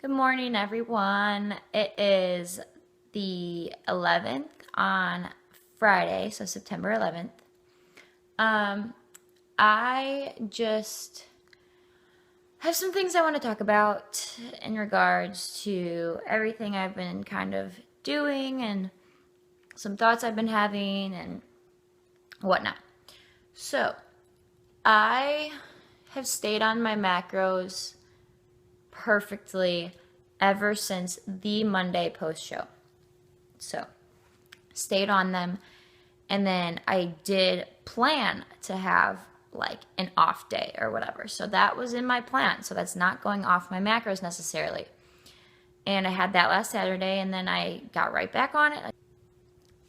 Good morning, everyone. It is the 11th on Friday, so September 11th. I just have some things I want to talk about in regards to everything I've been kind of doing and some thoughts I've been having and whatnot. So, I have stayed on my macros perfectly ever since the Monday post show. So, stayed on them. And then I did plan to have like an off day or whatever. So, that was in my plan. So, that's not going off my macros necessarily. And I had that last Saturday, and then I got right back on it.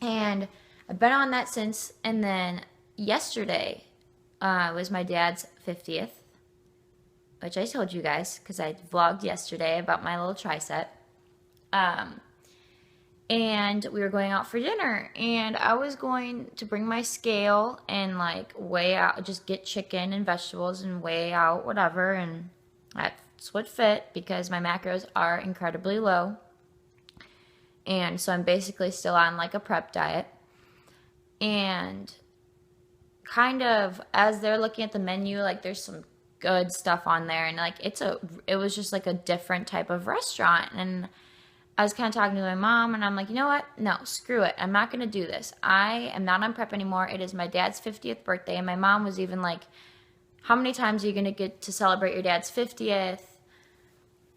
And I've been on that since. And then yesterday was my dad's 50th, which I told you guys because I vlogged yesterday about my little tricep. And we were going out for dinner, and I was going to bring my scale and like weigh out, just get chicken and vegetables and weigh out whatever, and that's what fit because my macros are incredibly low. And so I'm basically still on like a prep diet. And kind of as they're looking at the menu, like there's some good stuff on there, and like it was just like a different type of restaurant. And I was kind of talking to my mom, and I'm like, you know what? No, screw it. I'm not going to do this. I am not on prep anymore. It is my dad's 50th birthday. And my mom was even like, how many times are you going to get to celebrate your dad's 50th?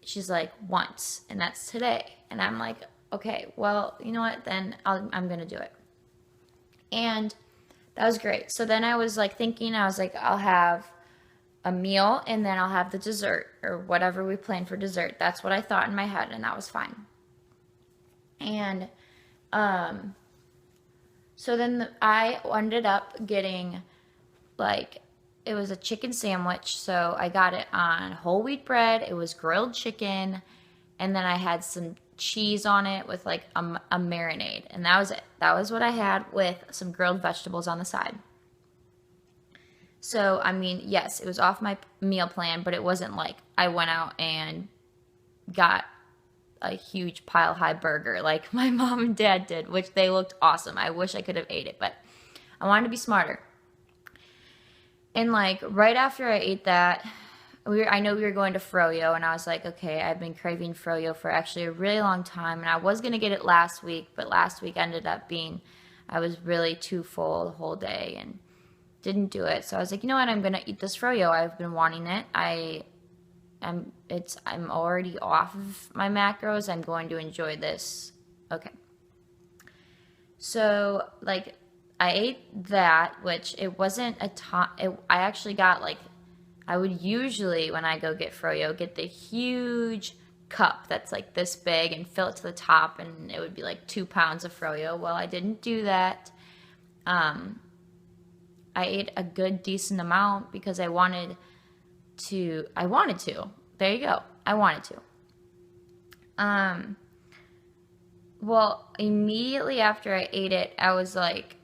She's like, once, and that's today. And I'm like, okay, well, you know what? Then I'm going to do it. And that was great. So then I was like thinking, I was like, I'll have a meal and then I'll have the dessert or whatever we planned for dessert. That's what I thought in my head, and that was fine. And so then I ended up getting like, it was a chicken sandwich. So I got it on whole wheat bread. It was grilled chicken. And then I had some cheese on it with like a marinade. And that was it. That was what I had with some grilled vegetables on the side. So, I mean, yes, it was off my meal plan, but it wasn't like I went out and got a huge pile high burger like my mom and dad did, which they looked awesome. I wish I could have ate it, but I wanted to be smarter. And like right after I ate that, I know we were going to Froyo, and I was like, okay, I've been craving Froyo for actually a really long time, and I was going to get it last week, but last week ended up being, I was really too full the whole day and didn't do it. So I was like, you know what, I'm going to eat this Froyo. I've been wanting it. I'm already off of my macros. I'm going to enjoy this. Okay. So like I ate that, which it wasn't a ton. I actually got like, I would usually when I go get Froyo get the huge cup that's like this big and fill it to the top, and it would be like 2 pounds of Froyo. Well, I didn't do that. I ate a good decent amount because I wanted to. There you go. I wanted to. Well, immediately after I ate it, I was like,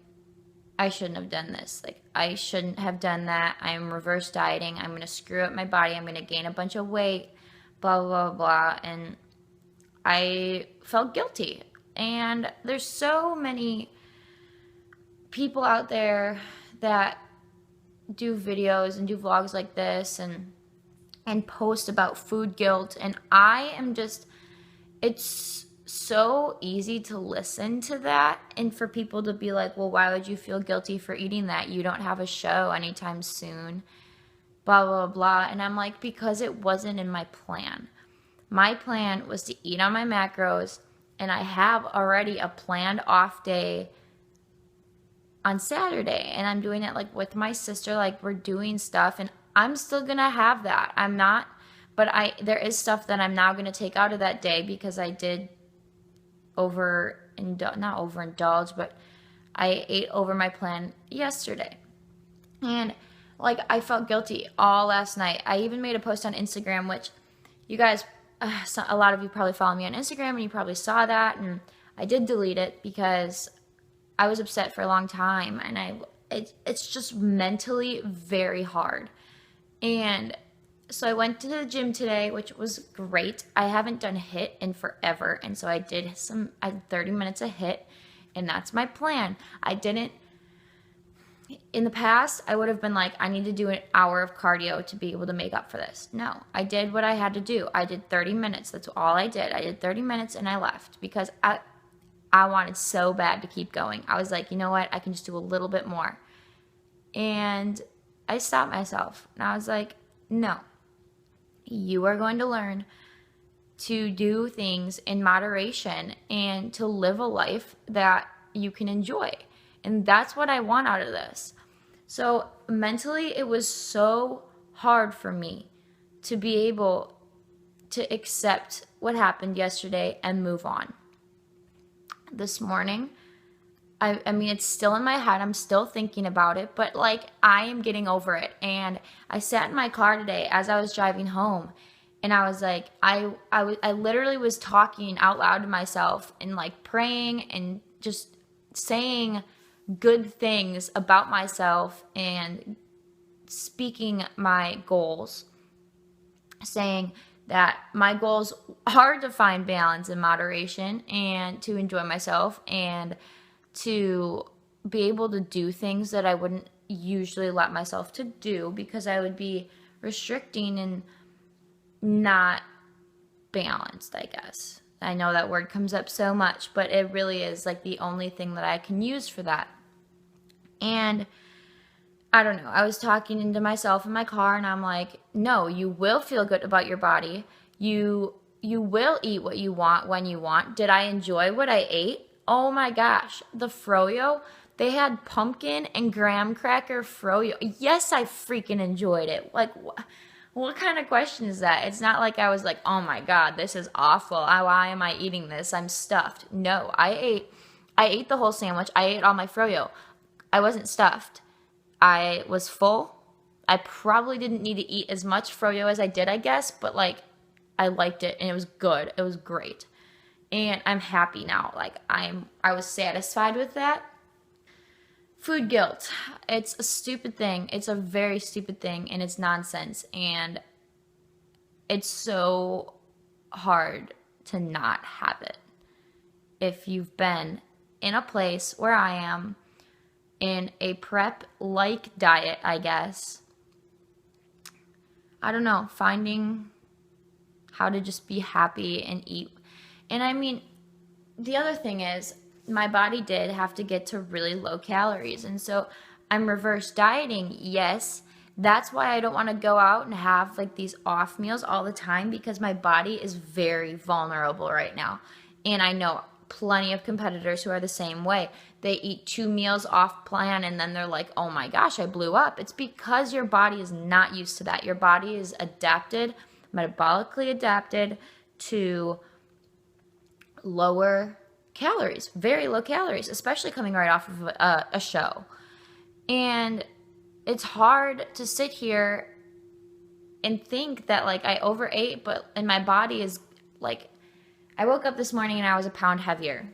I shouldn't have done this. Like, I shouldn't have done that. I'm reverse dieting. I'm going to screw up my body. I'm going to gain a bunch of weight, blah, blah, blah, blah. And I felt guilty. And there's so many people out there that do videos and do vlogs like this and post about food guilt, and I am just, it's so easy to listen to that and for people to be like, well, why would you feel guilty for eating that? You don't have a show anytime soon, blah, blah, blah. And I'm like, because it wasn't in my plan. My plan was to eat on my macros, and I have already a planned off day on Saturday, and I'm doing it like with my sister, like we're doing stuff, and I'm still gonna have that. I'm not, but there is stuff that I'm now gonna take out of that day because I did not overindulge, but I ate over my plan yesterday. And like I felt guilty all last night. I even made a post on Instagram, which you guys, a lot of you probably follow me on Instagram, and you probably saw that, and I did delete it because I was upset for a long time, and it's just mentally very hard. And So I went to the gym today, which was great. I haven't done HIIT in forever, and so I did 30 minutes of HIIT, and that's my plan. I didn't In the past, I would have been like, I need to do an hour of cardio to be able to make up for this. No, I did what I had to do. I did 30 minutes. That's all I did. I did 30 minutes and I left because I wanted so bad to keep going. I was like, you know what? I can just do a little bit more. And I stopped myself and I was like, no, you are going to learn to do things in moderation and to live a life that you can enjoy. And that's what I want out of this. So mentally, it was so hard for me to be able to accept what happened yesterday and move on. This morning, I mean, it's still in my head. I'm still thinking about it, but like I am getting over it. And I sat in my car today as I was driving home, and I was like, I literally was talking out loud to myself and like praying and just saying good things about myself and speaking my goals, saying that my goals are to find balance and moderation and to enjoy myself and to be able to do things that I wouldn't usually let myself to do because I would be restricting and not balanced, I guess. I know that word comes up so much, but it really is like the only thing that I can use for that. And I don't know, I was talking to myself in my car and I'm like, no, you will feel good about your body. You will eat what you want when you want. Did I enjoy what I ate? Oh my gosh, the froyo, they had pumpkin and graham cracker froyo. Yes, I freaking enjoyed it. Like, what kind of question is that? It's not like I was like, oh my God, this is awful. Why am I eating this? I'm stuffed. No, I ate the whole sandwich. I ate all my froyo. I wasn't stuffed. I was full. I probably didn't need to eat as much froyo as I did, I guess, but like I liked it and it was good. It was great. And I'm happy now. Like I was satisfied with that. Food guilt. It's a stupid thing. It's a very stupid thing and it's nonsense. And it's so hard to not have it. If you've been in a place where I am, in a prep-like diet, I guess. I don't know, finding how to just be happy and eat. And I mean, the other thing is, my body did have to get to really low calories. And so I'm reverse dieting, yes. That's why I don't want to go out and have like these off meals all the time because my body is very vulnerable right now. And I know plenty of competitors who are the same way. They eat 2 meals off plan and then they're like, oh my gosh, I blew up. It's because your body is not used to that. Your body is adapted, metabolically adapted to lower calories, very low calories, especially coming right off of a show. And it's hard to sit here and think that like I overate, and my body is like, I woke up this morning and I was a pound heavier.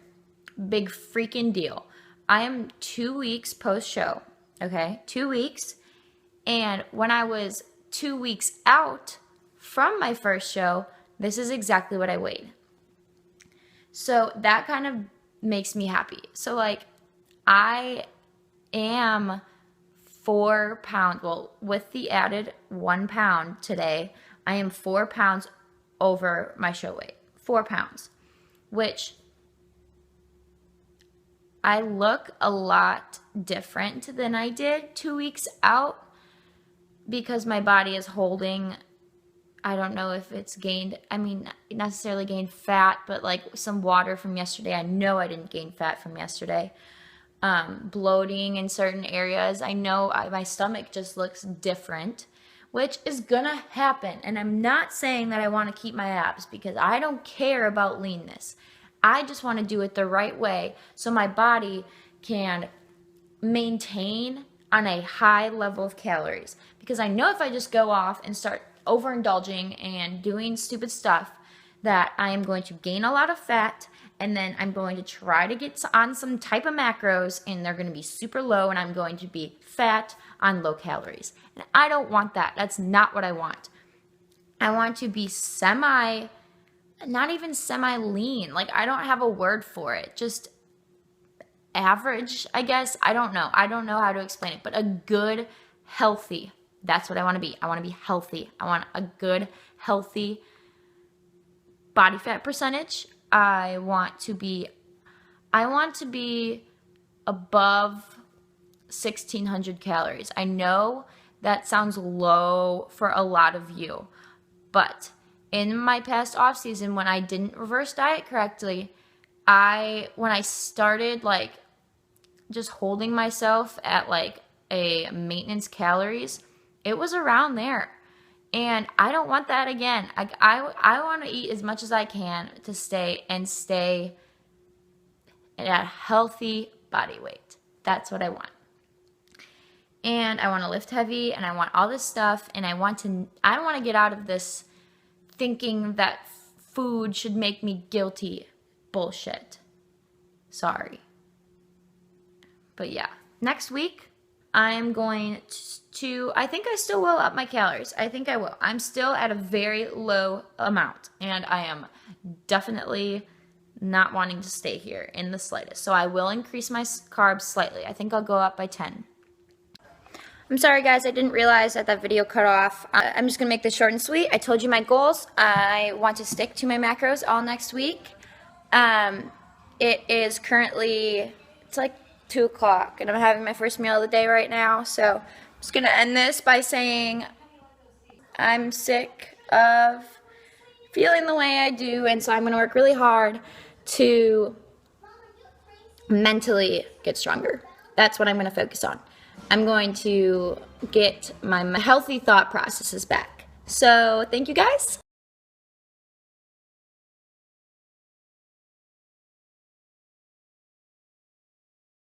Big freaking deal. I am 2 weeks post-show, okay? 2 weeks. And when I was 2 weeks out from my first show, this is exactly what I weighed. So that kind of makes me happy. So like I am 4 pounds, well, with the added 1 pound today, I am 4 pounds over my show weight. 4 pounds, which I look a lot different than I did 2 weeks out because my body is holding, I don't know if it's gained, I mean, not necessarily gained fat, but like some water from yesterday. I know I didn't gain fat from yesterday. Bloating in certain areas. I know my stomach just looks different, which is gonna happen. And I'm not saying that I want to keep my abs because I don't care about leanness. I just want to do it the right way so my body can maintain on a high level of calories. Because I know if I just go off and start overindulging and doing stupid stuff, that I am going to gain a lot of fat, and then I'm going to try to get on some type of macros and they're going to be super low and I'm going to be fat on low calories. And I don't want that. That's not what I want. I want to be not even semi lean. Like, I don't have a word for it. Just average, I guess. I don't know. I don't know how to explain it, but a good, healthy. That's what I want to be. I want to be healthy. I want a good, healthy body fat percentage. I want to be above 1,600 calories. I know that sounds low for a lot of you, but in my past off season, when I didn't reverse diet correctly, when I started like just holding myself at like a maintenance calories, it was around there. And I don't want that again. I want to eat as much as I can to stay at a healthy body weight. That's what I want. And I want to lift heavy, and I want all this stuff, and I want to get out of this thinking that food should make me guilty bullshit. Sorry. But yeah, next week I am going to, I think I still will up my calories. I think I will. I'm still at a very low amount, and I am definitely not wanting to stay here in the slightest. So I will increase my carbs slightly. I think I'll go up by 10. I'm sorry guys, I didn't realize that video cut off. I'm just going to make this short and sweet. I told you my goals. I want to stick to my macros all next week. It is currently, it's like 2 o'clock, and I'm having my first meal of the day right now. So I'm just going to end this by saying I'm sick of feeling the way I do, and so I'm going to work really hard to mentally get stronger. That's what I'm going to focus on. I'm going to get my healthy thought processes back. So thank you guys.